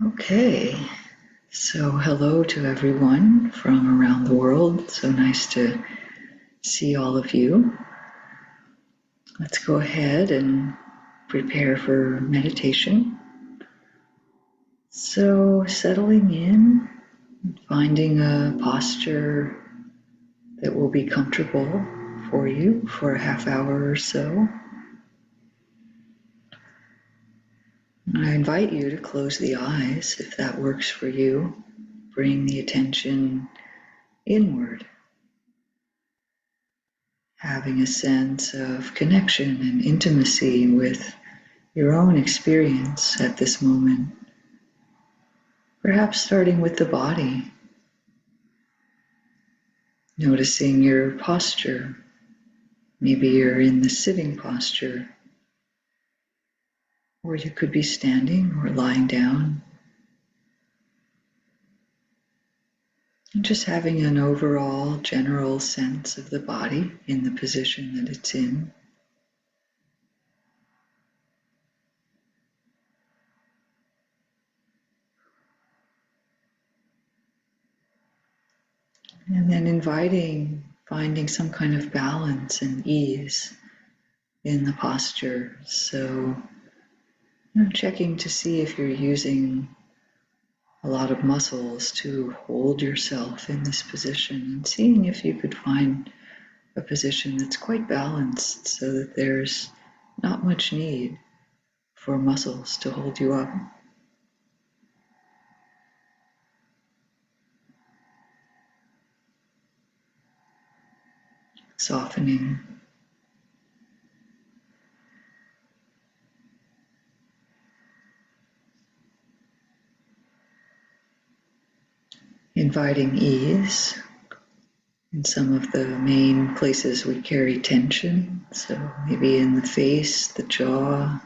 Okay, so hello to everyone from around the world. So nice to see all of you. Let's go ahead and prepare for meditation. So settling in, finding a posture that will be comfortable for you for a half hour or so. I invite you to close the eyes if that works for you. Bring the attention inward, having a sense of connection and intimacy with your own experience at this moment. Perhaps starting with the body, noticing your posture. Maybe you're in the sitting posture, or you could be standing or lying down. And just having an overall general sense of the body in the position that it's in. And then finding some kind of balance and ease in the posture. So, checking to see if you're using a lot of muscles to hold yourself in this position and seeing if you could find a position that's quite balanced so that there's not much need for muscles to hold you up. Softening. Inviting ease in some of the main places we carry tension. So maybe in the face, the jaw.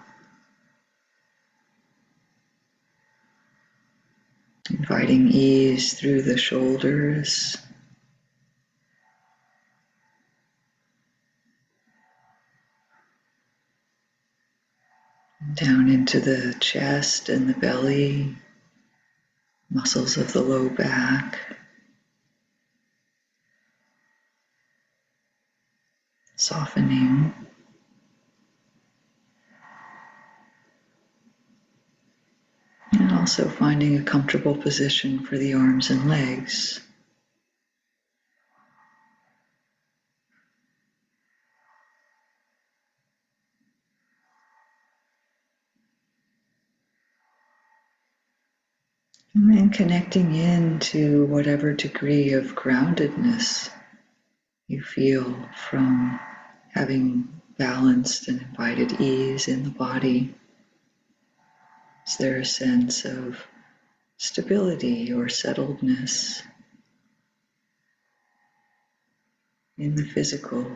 Inviting ease through the shoulders. Down into the chest and the belly, muscles of the low back. Softening. And also finding a comfortable position for the arms and legs. And then connecting in to whatever degree of groundedness you feel from having balanced and invited ease in the body. Is there a sense of stability or settledness in the physical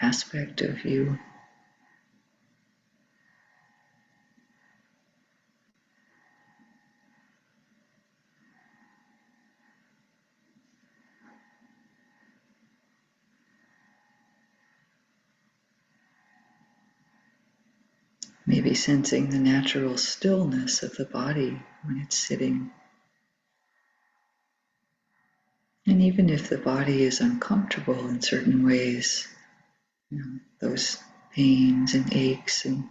aspect of you? Maybe sensing the natural stillness of the body when it's sitting. And even if the body is uncomfortable in certain ways, those pains and aches and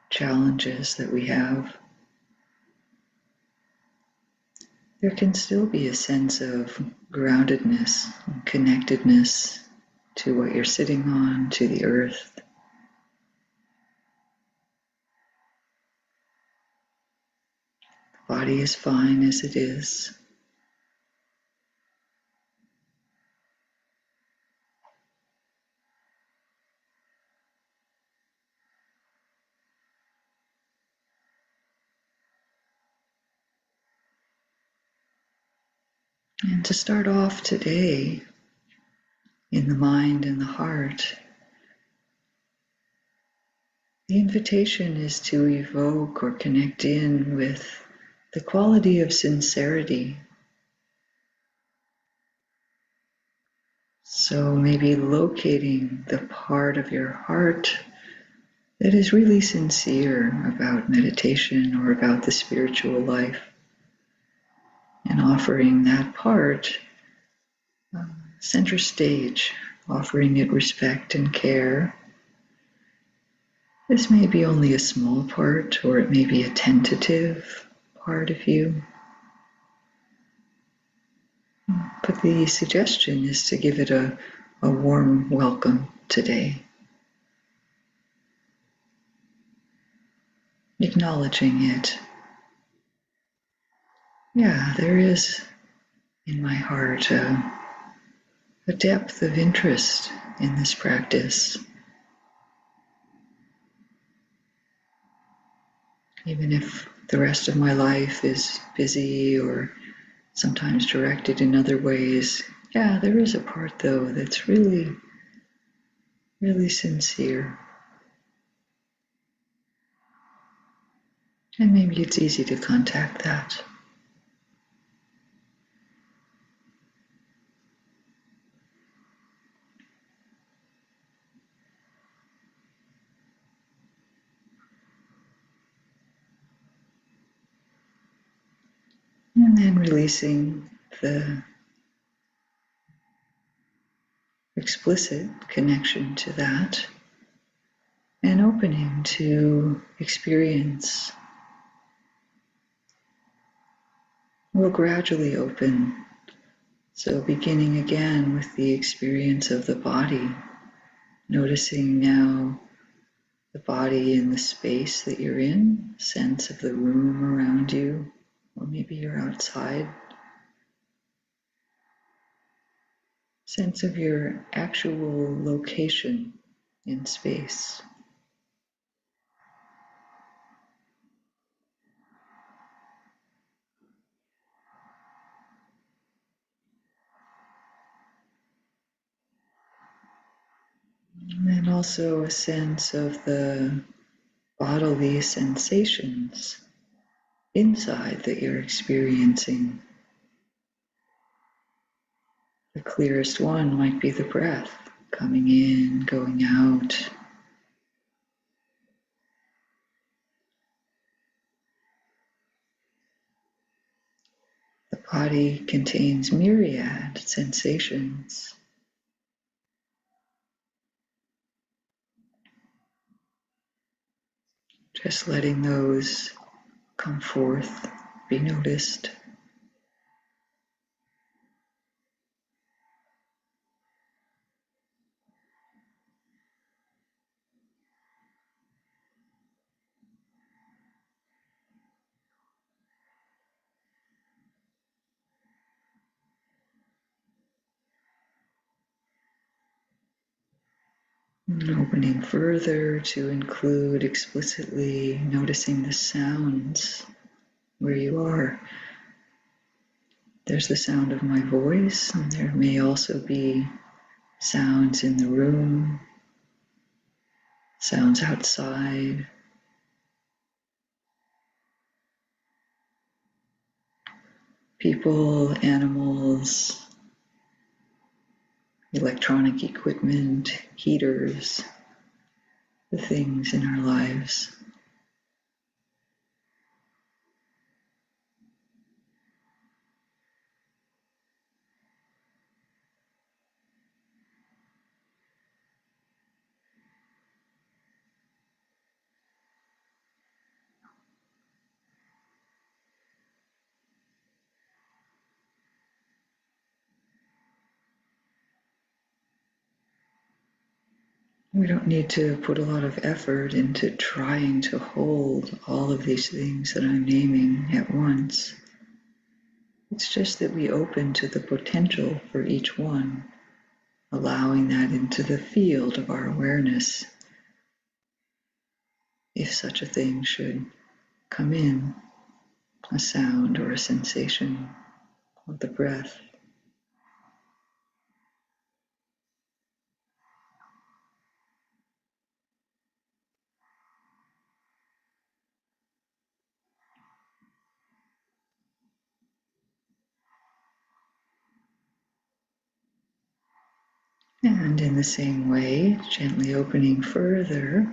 challenges that we have, there can still be a sense of groundedness and connectedness to what you're sitting on, to the earth. The body is fine as it is. And to start off today, in the mind and the heart, the invitation is to evoke or connect in with the quality of sincerity. So maybe locating the part of your heart that is really sincere about meditation or about the spiritual life, and offering that part center stage, offering it respect and care. This may be only a small part, or it may be a tentative part of you. But the suggestion is to give it a warm welcome today, acknowledging it. Yeah, there is in my heart a depth of interest in this practice. Even if the rest of my life is busy or sometimes directed in other ways, yeah, there is a part though that's really, really sincere. And maybe it's easy to contact that. And then releasing the explicit connection to that and opening to experience. We'll gradually open. So beginning again with the experience of the body, noticing now the body in the space that you're in, sense of the room around you, or maybe you're outside, sense of your actual location in space. And also a sense of the bodily sensations inside that you're experiencing. The clearest one might be the breath, coming in, going out. The body contains myriad sensations. Just letting those come forth, be noticed. And opening further to include explicitly noticing the sounds where you are. There's the sound of my voice, and there may also be sounds in the room, sounds outside, people, animals, electronic equipment, heaters, the things in our lives. We don't need to put a lot of effort into trying to hold all of these things that I'm naming at once. It's just that we open to the potential for each one, allowing that into the field of our awareness, if such a thing should come in, a sound or a sensation of the breath. And in the same way, gently opening further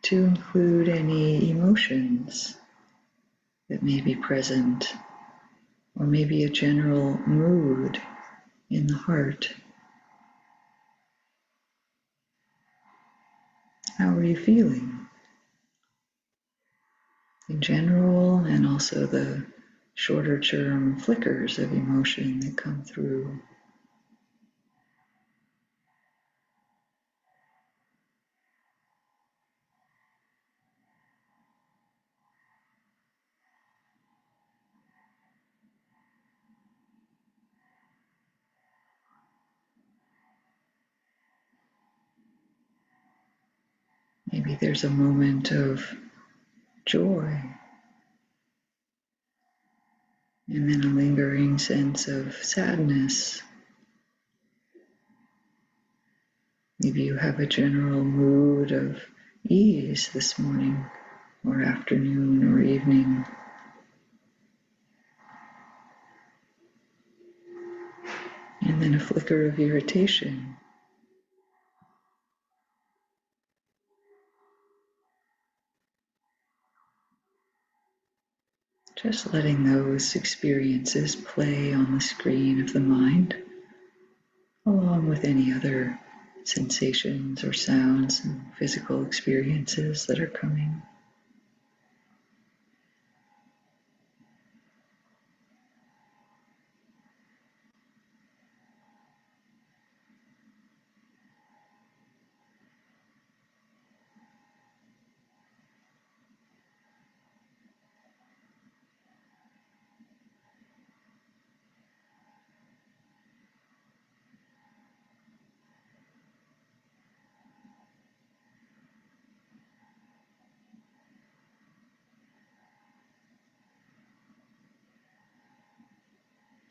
to include any emotions that may be present, or maybe a general mood in the heart. How are you feeling in general, and also the shorter term flickers of emotion that come through? Maybe there's a moment of joy, and then a lingering sense of sadness. Maybe you have a general mood of ease this morning, or afternoon, or evening. And then a flicker of irritation. Just letting those experiences play on the screen of the mind, along with any other sensations or sounds and physical experiences that are coming.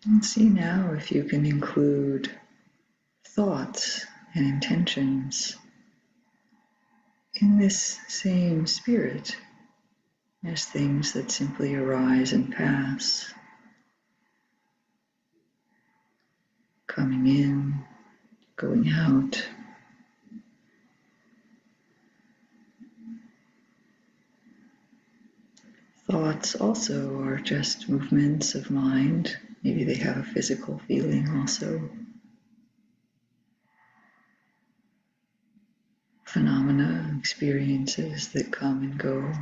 And see now if you can include thoughts and intentions in this same spirit as things that simply arise and pass, coming in, going out. Thoughts also are just movements of mind. Maybe they have a physical feeling also. Phenomena, experiences that come and go.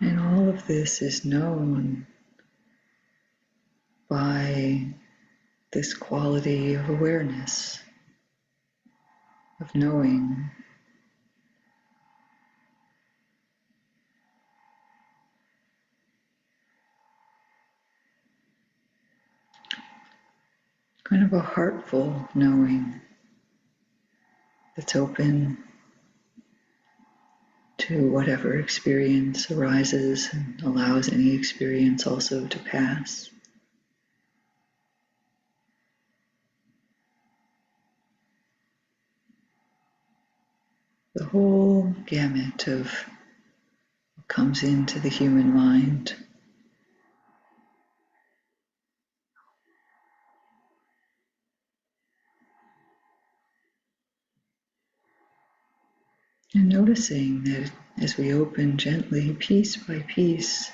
And all of this is known by this quality of awareness, of knowing. Kind of a heartful knowing that's open to whatever experience arises and allows any experience also to pass. The whole gamut of what comes into the human mind. And noticing that as we open gently, piece by piece,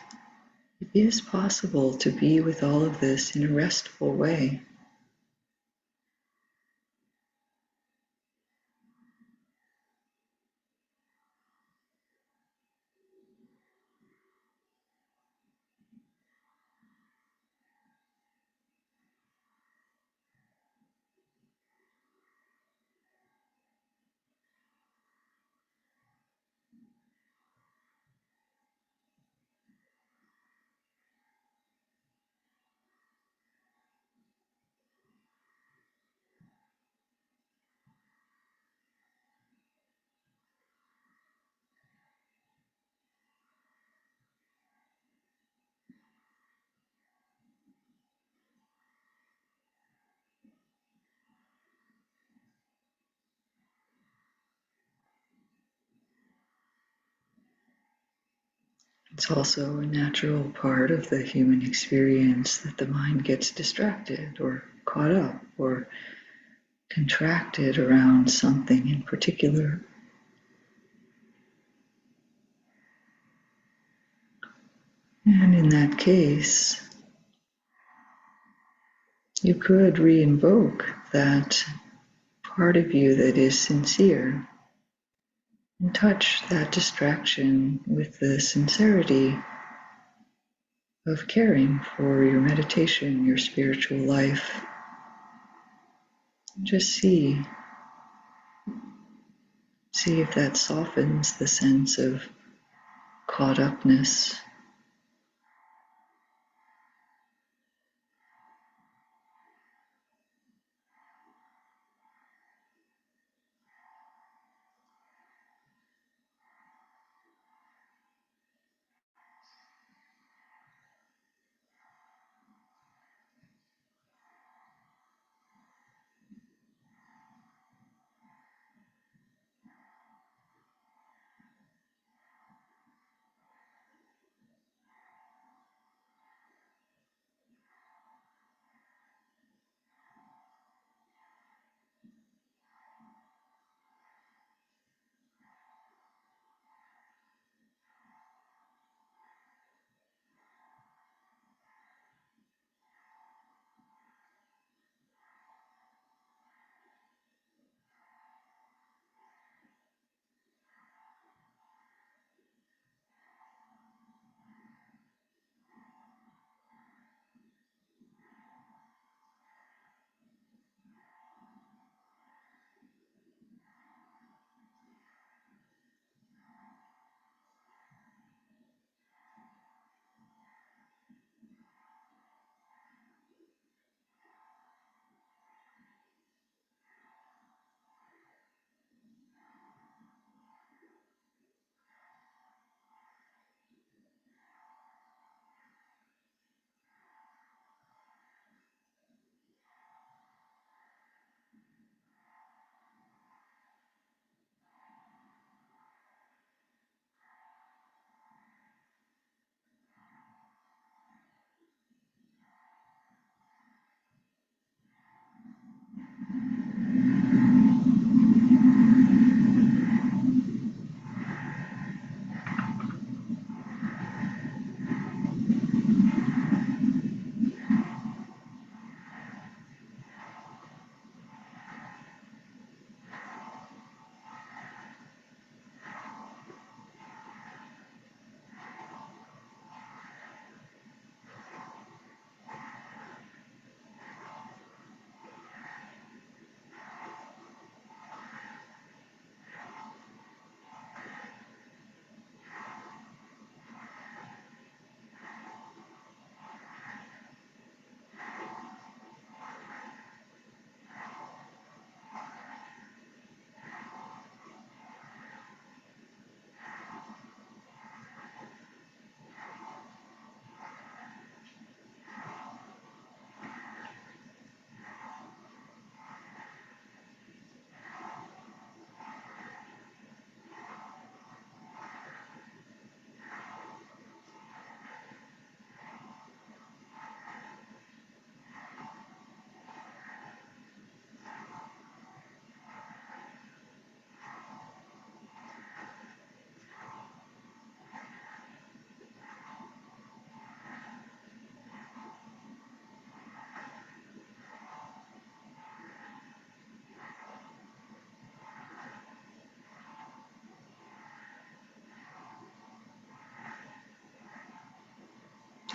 it is possible to be with all of this in a restful way. It's also a natural part of the human experience that the mind gets distracted or caught up or contracted around something in particular. And in that case, you could re-invoke that part of you that is sincere and touch that distraction with the sincerity of caring for your meditation, your spiritual life. Just see if that softens the sense of caught upness.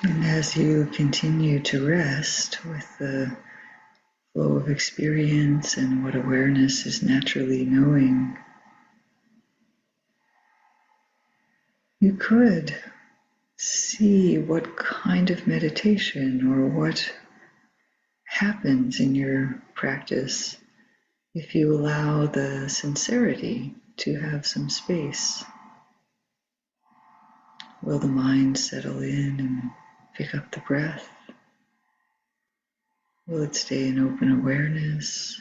And as you continue to rest with the flow of experience and what awareness is naturally knowing, you could see what kind of meditation or what happens in your practice if you allow the sincerity to have some space. Will the mind settle in and pick up the breath? Will it stay in open awareness?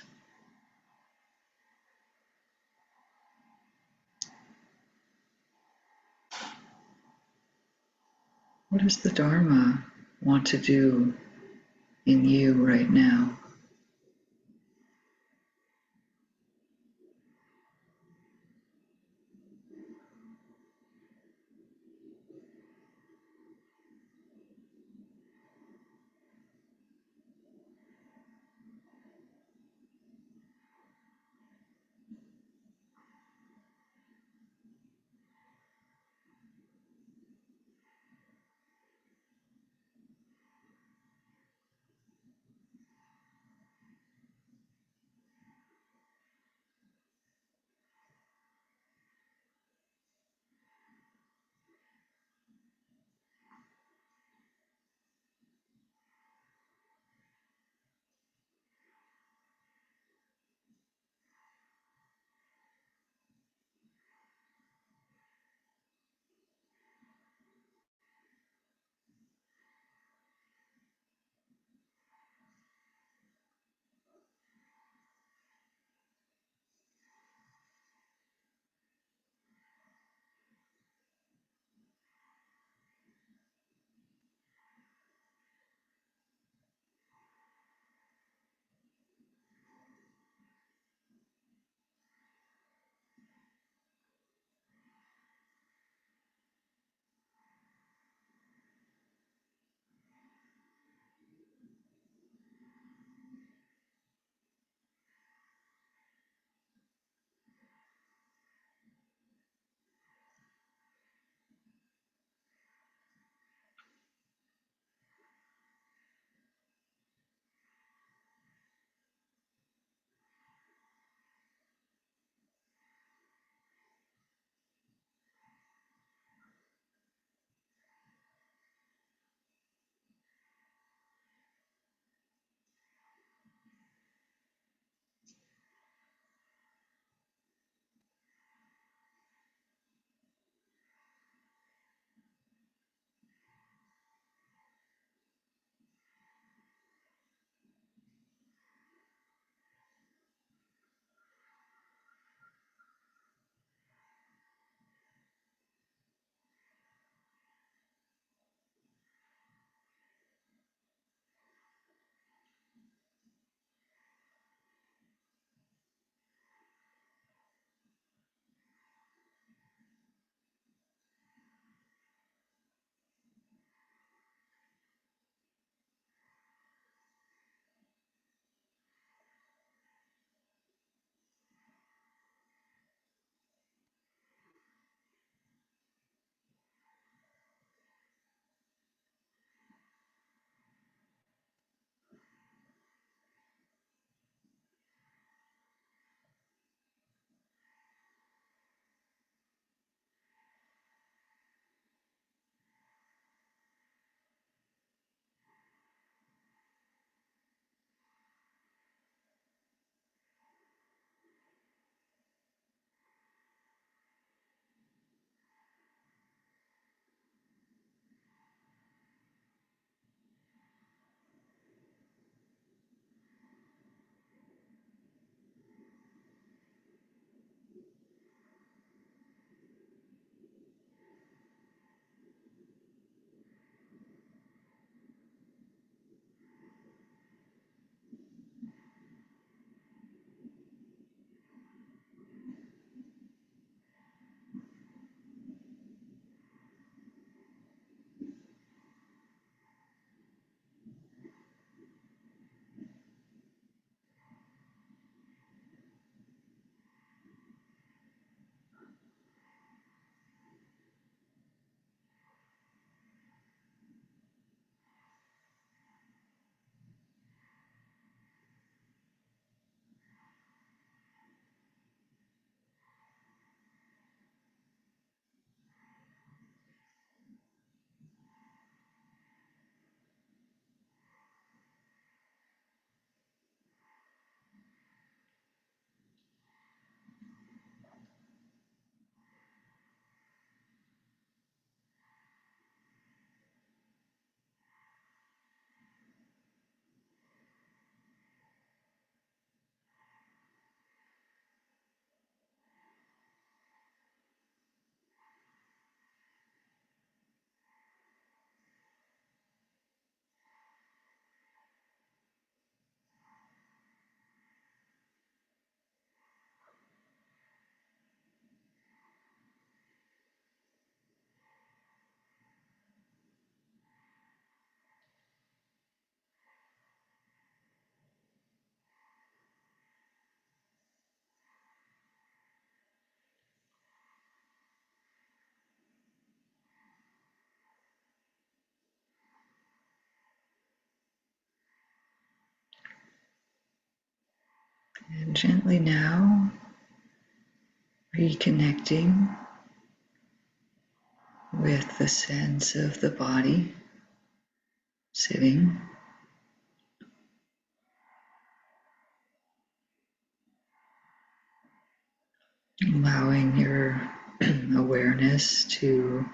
What does the Dharma want to do in you right now? And gently now, reconnecting with the sense of the body sitting, allowing your awareness to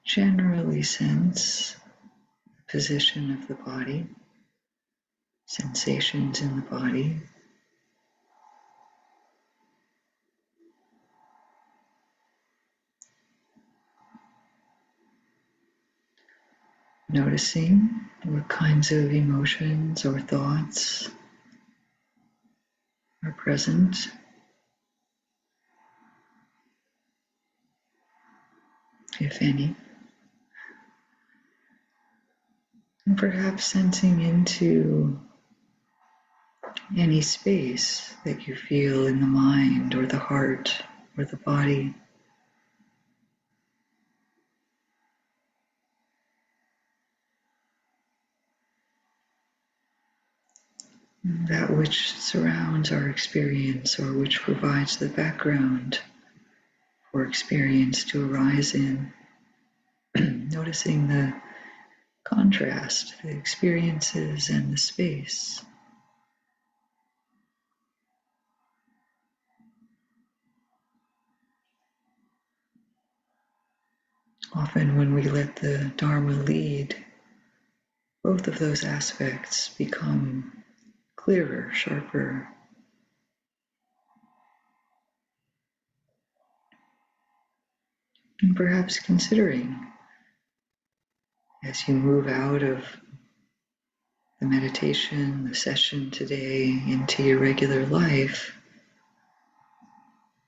generally sense the position of the body, sensations in the body. Noticing what kinds of emotions or thoughts are present, if any, and perhaps sensing into any space that you feel in the mind or the heart or the body. That which surrounds our experience or which provides the background for experience to arise in. Noticing the contrast, the experiences and the space. Often when we let the Dharma lead, both of those aspects become clearer, sharper. And perhaps considering, as you move out of the meditation, the session today, into your regular life,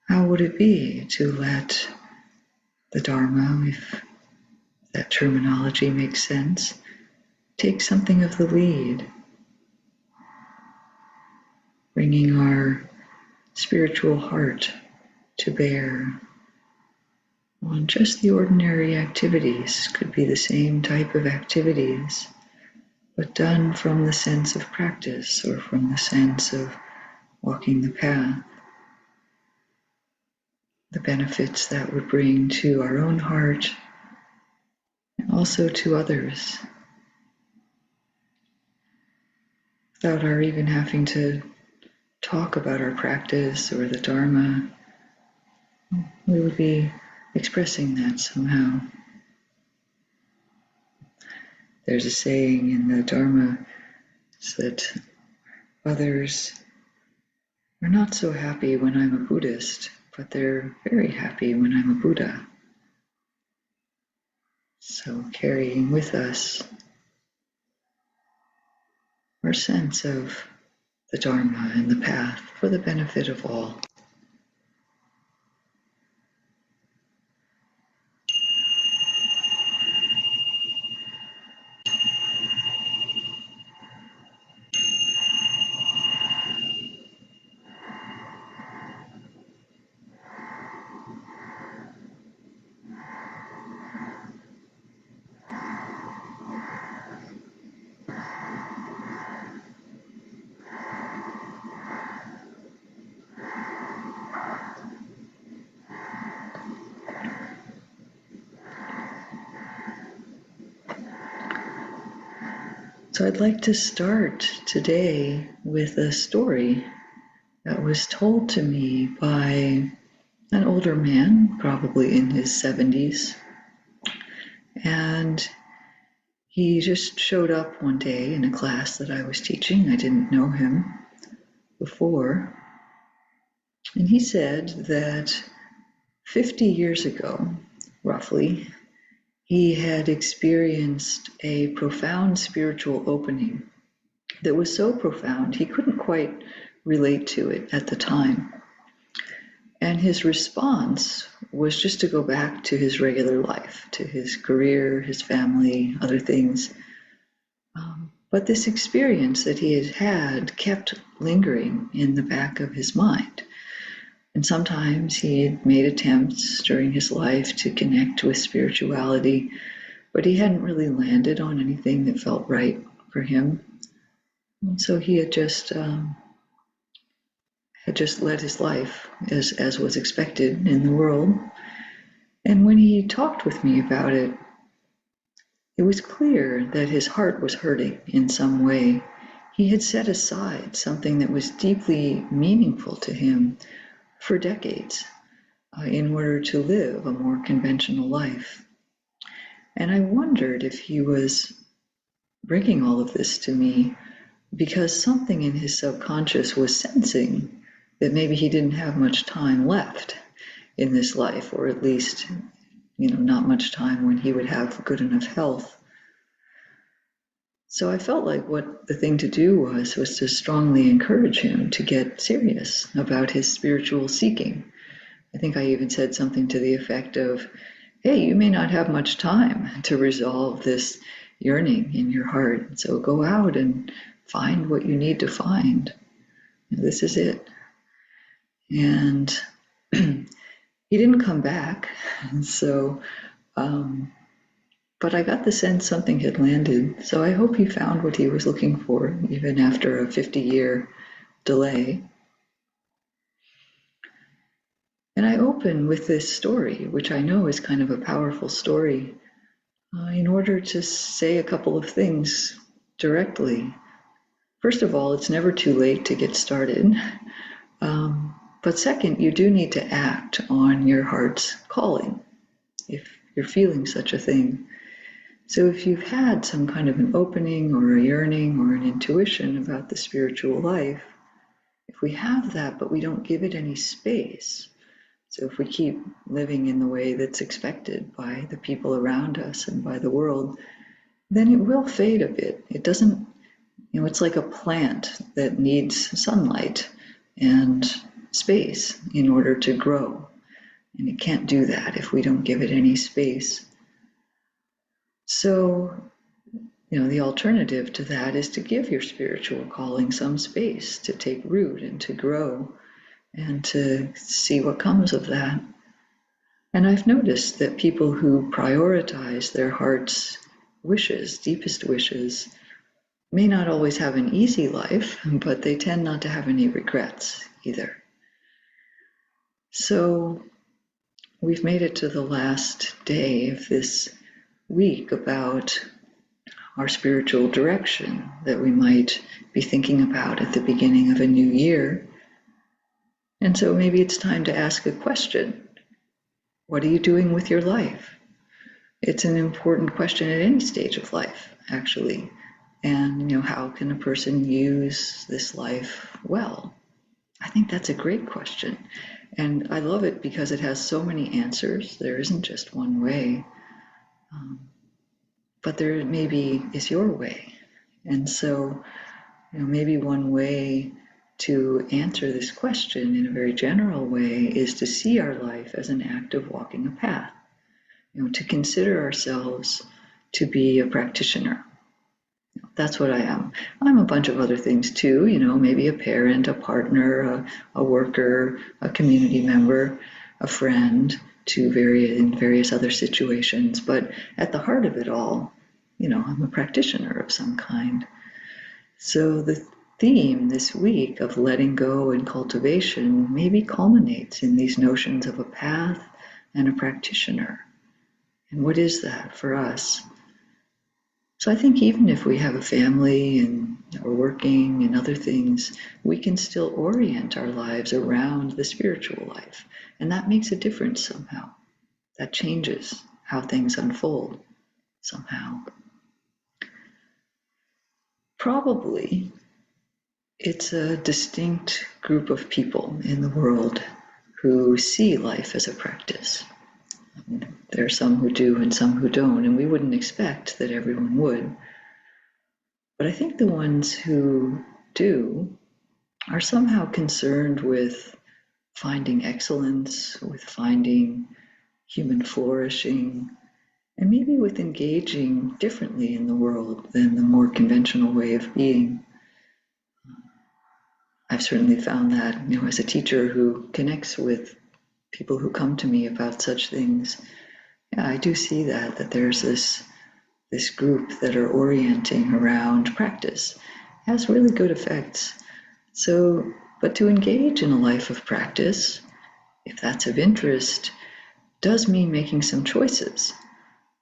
how would it be to let the Dharma, if that terminology makes sense, take something of the lead, bringing our spiritual heart to bear on just the ordinary activities. Could be the same type of activities, but done from the sense of practice or from the sense of walking the path. The benefits that would bring to our own heart and also to others, without our even having to talk about our practice or the Dharma. We would be expressing that somehow. There's a saying in the Dharma that others are not so happy when I'm a Buddhist, but they're very happy when I'm a Buddha. So carrying with us our sense of the Dharma and the path for the benefit of all. So I'd like to start today with a story that was told to me by an older man, probably in his 70s. And he just showed up one day in a class that I was teaching. I didn't know him before. And he said that 50 years ago, roughly, he had experienced a profound spiritual opening that was so profound he couldn't quite relate to it at the time. And his response was just to go back to his regular life, to his career, his family, other things. But this experience that he had had kept lingering in the back of his mind. And sometimes he had made attempts during his life to connect with spirituality, but he hadn't really landed on anything that felt right for him. And so he had just had just led his life as was expected in the world. And when he talked with me about it, it was clear that his heart was hurting in some way. He had set aside something that was deeply meaningful to him for decades in order to live a more conventional life. And I wondered if he was bringing all of this to me because something in his subconscious was sensing that maybe he didn't have much time left in this life, or at least, not much time when he would have good enough health. So I felt like what the thing to do was to strongly encourage him to get serious about his spiritual seeking. I think I even said something to the effect of, hey, you may not have much time to resolve this yearning in your heart, so go out and find what you need to find. This is it. And he didn't come back, so but I got the sense something had landed, so I hope he found what he was looking for, even after a 50-year delay. And I open with this story, which I know is kind of a powerful story, in order to say a couple of things directly. First of all, it's never too late to get started. But second, you do need to act on your heart's calling, if you're feeling such a thing. So if you've had some kind of an opening or a yearning or an intuition about the spiritual life, if we have that but we don't give it any space, so if we keep living in the way that's expected by the people around us and by the world, then it will fade a bit. It doesn't, it's like a plant that needs sunlight and space in order to grow. And it can't do that if we don't give it any space. So, the alternative to that is to give your spiritual calling some space to take root and to grow and to see what comes of that. And I've noticed that people who prioritize their heart's wishes, deepest wishes, may not always have an easy life, but they tend not to have any regrets either. So we've made it to the last day of this week about our spiritual direction that we might be thinking about at the beginning of a new year. And so maybe it's time to ask a question. What are you doing with your life? It's an important question at any stage of life, actually. And, how can a person use this life well? I think that's a great question. And I love it because it has so many answers. There isn't just one way. But there maybe is your way. And so, maybe one way to answer this question in a very general way is to see our life as an act of walking a path. To consider ourselves to be a practitioner. That's what I am. I'm a bunch of other things too, maybe a parent, a partner, a worker, a community member, a friend, in various other situations. But at the heart of it all, I'm a practitioner of some kind. So the theme this week of letting go and cultivation maybe culminates in these notions of a path and a practitioner. And what is that for us? So I think even if we have a family and are working and other things, we can still orient our lives around the spiritual life. And that makes a difference somehow. That changes how things unfold somehow. Probably it's a distinct group of people in the world who see life as a practice. There are some who do and some who don't, and we wouldn't expect that everyone would. But I think the ones who do are somehow concerned with finding excellence, with finding human flourishing, and maybe with engaging differently in the world than the more conventional way of being. I've certainly found that, as a teacher who connects with people who come to me about such things. Yeah, I do see that there's this group that are orienting around practice. It has really good effects. So But to engage in a life of practice, if that's of interest, does mean making some choices.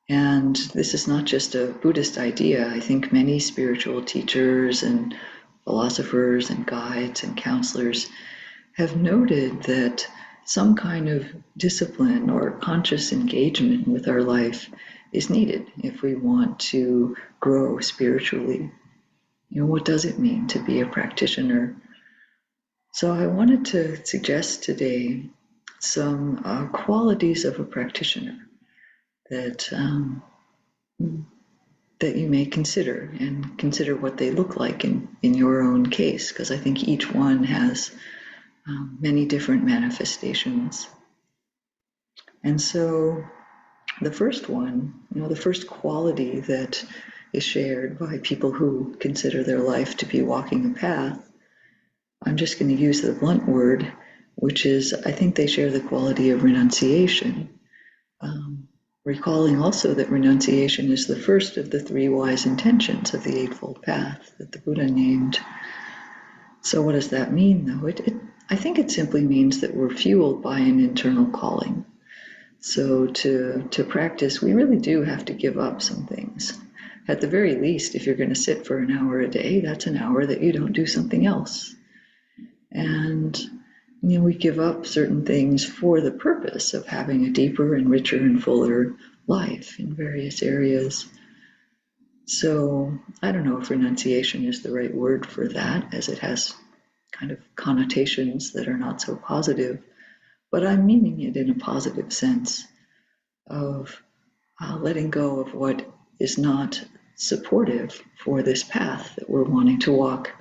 And this is not just a Buddhist idea. I think many spiritual teachers and philosophers and guides and counselors have noted that some kind of discipline or conscious engagement with our life is needed if we want to grow spiritually. What does it mean to be a practitioner? So I wanted to suggest today some qualities of a practitioner that that you may consider, and consider what they look like in your own case, because I think each one has many different manifestations. And so the first one, the first quality that is shared by people who consider their life to be walking a path, I'm just going to use the blunt word, which is, I think they share the quality of renunciation. Recalling also that renunciation is the first of the 3 wise intentions of the Eightfold Path that the Buddha named. So what does that mean, though? I think it simply means that we're fueled by an internal calling. So to practice, we really do have to give up some things. At the very least, if you're going to sit for an hour a day, that's an hour that you don't do something else. And we give up certain things for the purpose of having a deeper and richer and fuller life in various areas. So I don't know if renunciation is the right word for that, as it has kind of connotations that are not so positive, but I'm meaning it in a positive sense of letting go of what is not supportive for this path that we're wanting to walk.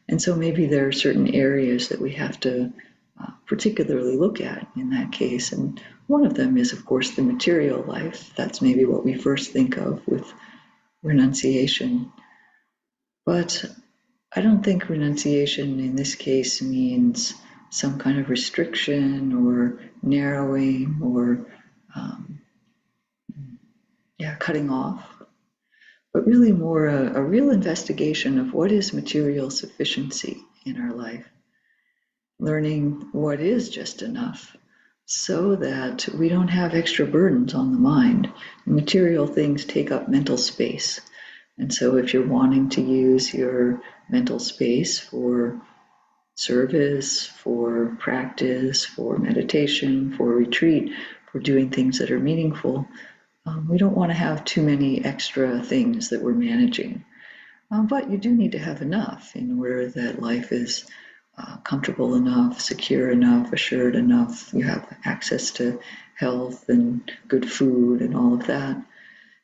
And so maybe there are certain areas that we have to particularly look at in that case. And one of them is, of course, the material life. That's maybe what we first think of with renunciation. But I don't think renunciation in this case means some kind of restriction or narrowing or cutting off, but really more a real investigation of what is material sufficiency in our life. Learning what is just enough so that we don't have extra burdens on the mind. Material things take up mental space. And so if you're wanting to use your mental space for service, for practice, for meditation, for retreat, for doing things that are meaningful, we don't want to have too many extra things that we're managing. But you do need to have enough in order that life is comfortable enough, secure enough, assured enough. You have access to health and good food and all of that.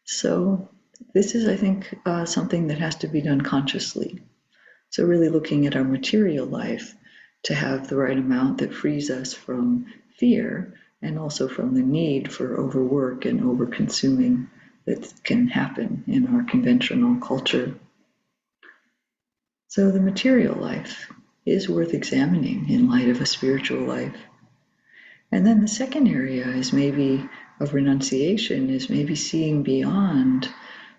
So this is, I think, something that has to be done consciously. So really looking at our material life to have the right amount that frees us from fear and also from the need for overwork and over-consuming that can happen in our conventional culture. So the material life is worth examining in light of a spiritual life. And then the second area is maybe of renunciation, is maybe seeing beyond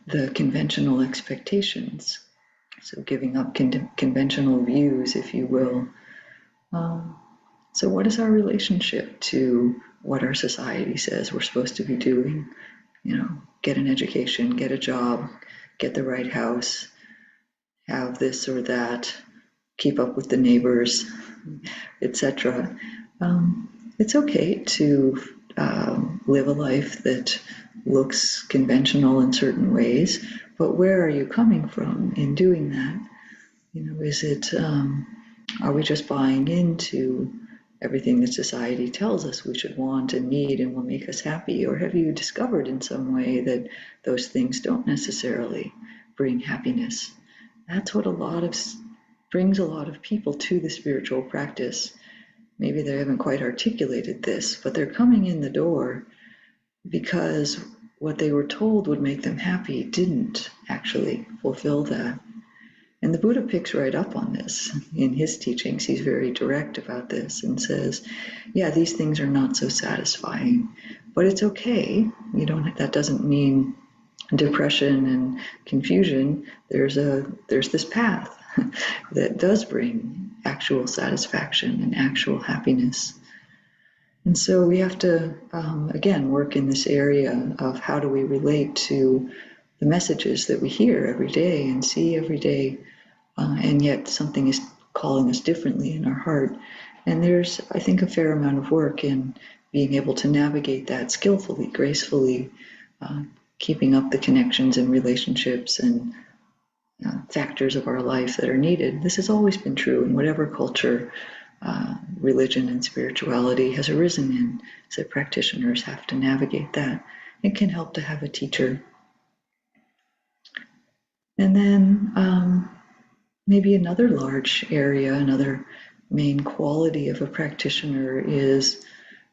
the conventional expectations. So giving up conventional views, if you will. So what is our relationship to what our society says we're supposed to be doing? Get an education, get a job, get the right house, have this or that, keep up with the neighbors, etc. It's okay to live a life that looks conventional in certain ways, but where are you coming from in doing that? Is it, are we just buying into everything that society tells us we should want and need and will make us happy? Or have you discovered in some way that those things don't necessarily bring happiness? That's what brings a lot of people to the spiritual practice. Maybe they haven't quite articulated this, but they're coming in the door because what they were told would make them happy didn't actually fulfill that. And the Buddha picks right up on this. In his teachings, he's very direct about this and says, yeah, these things are not so satisfying, but it's okay. That doesn't mean depression and confusion. There's this path that does bring actual satisfaction and actual happiness. And so we have to, again, work in this area of how do we relate to the messages that we hear every day and see every day, and yet something is calling us differently in our heart. And there's, I think, a fair amount of work in being able to navigate that skillfully, gracefully, keeping up the connections and relationships and factors of our life that are needed. This has always been true in whatever culture religion and spirituality has arisen in, so practitioners have to navigate that. It can help to have a teacher. And then maybe another large area, another main quality of a practitioner is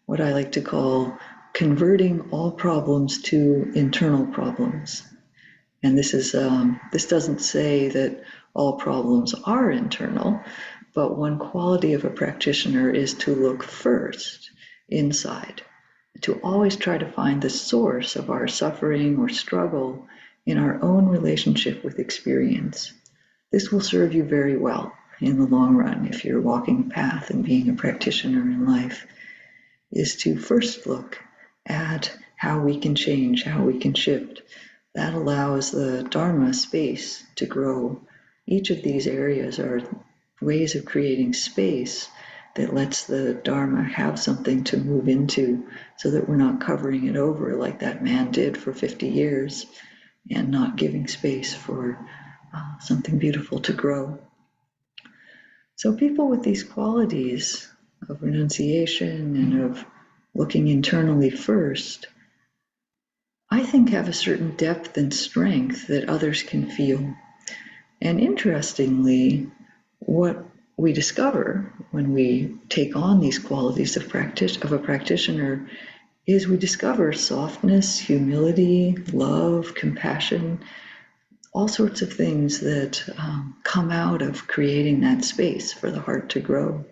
what I like to call converting all problems to internal problems. And this doesn't say that all problems are internal, but one quality of a practitioner is to look first inside, to always try to find the source of our suffering or struggle in our own relationship with experience. This will serve you very well in the long run if you're walking a path and being a practitioner in life, is to first look at how we can change, how we can shift. That allows the Dharma space to grow. Each of these areas are ways of creating space that lets the Dharma have something to move into so that we're not covering it over like that man did for 50 years and not giving space for something beautiful to grow. So people with these qualities of renunciation and of looking internally first, I think have a certain depth and strength that others can feel. And interestingly, what we discover when we take on these qualities of a practitioner is we discover softness, humility, love, compassion, all sorts of things that come out of creating that space for the heart to grow.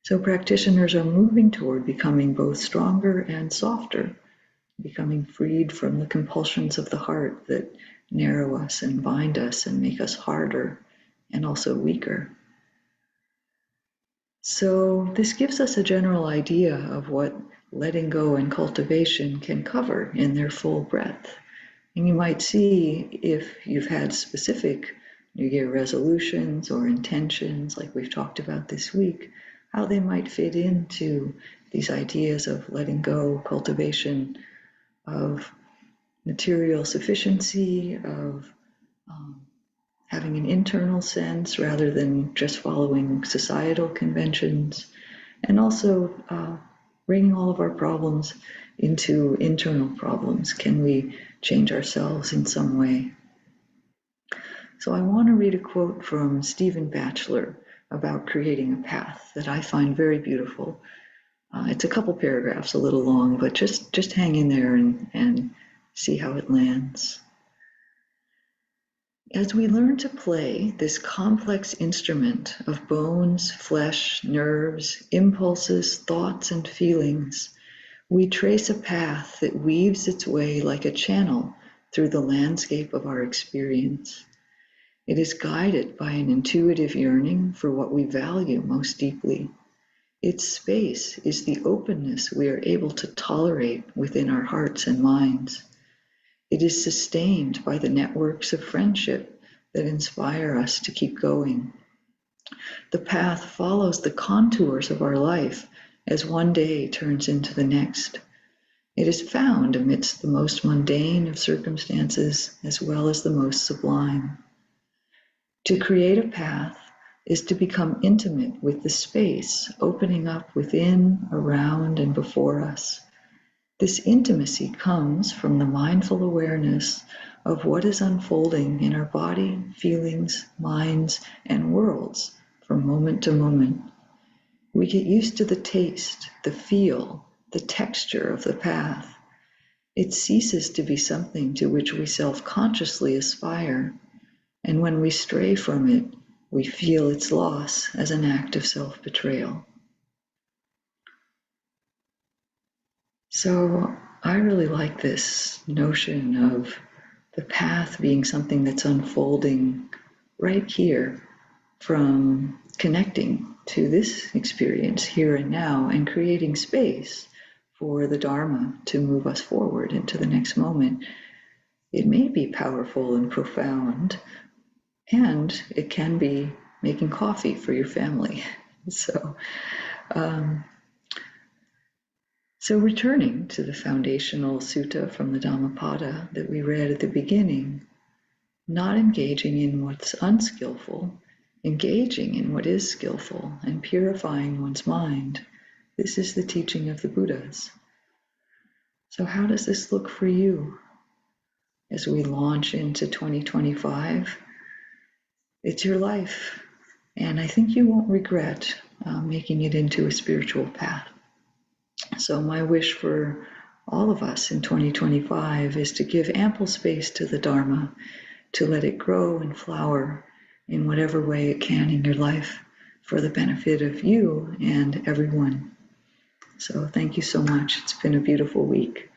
So practitioners are moving toward becoming both stronger and softer, becoming freed from the compulsions of the heart that narrow us and bind us and make us harder and also weaker. So this gives us a general idea of what letting go and cultivation can cover in their full breadth. And you might see if you've had specific New Year resolutions or intentions, like we've talked about this week, how they might fit into these ideas of letting go, cultivation, of material sufficiency, of having an internal sense rather than just following societal conventions, and also bringing all of our problems into internal problems. Can we change ourselves in some way? So I want to read a quote from Stephen Batchelor about creating a path that I find very beautiful. It's a couple paragraphs, a little long, but just hang in there and see how it lands. As we learn to play this complex instrument of bones, flesh, nerves, impulses, thoughts, and feelings, we trace a path that weaves its way like a channel through the landscape of our experience. It is guided by an intuitive yearning for what we value most deeply. Its space is the openness we are able to tolerate within our hearts and minds. It is sustained by the networks of friendship that inspire us to keep going. The path follows the contours of our life as one day turns into the next. It is found amidst the most mundane of circumstances as well as the most sublime. To create a path is to become intimate with the space opening up within, around, and before us. This intimacy comes from the mindful awareness of what is unfolding in our body, feelings, minds, and worlds from moment to moment. We get used to the taste, the feel, the texture of the path. It ceases to be something to which we self-consciously aspire, and when we stray from it, we feel its loss as an act of self-betrayal. So I really like this notion of the path being something that's unfolding right here from connecting to this experience here and now and creating space for the Dharma to move us forward into the next moment. It may be powerful and profound, and it can be making coffee for your family. Um, so returning to the foundational sutta from the Dhammapada that we read at the beginning, not engaging in what's unskillful, engaging in what is skillful and purifying one's mind. This is the teaching of the Buddhas. So how does this look for you as we launch into 2025? It's your life, and I think you won't regret making it into a spiritual path. So my wish for all of us in 2025 is to give ample space to the Dharma, to let it grow and flower in whatever way it can in your life for the benefit of you and everyone. So thank you so much. It's been a beautiful week.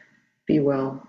Be well.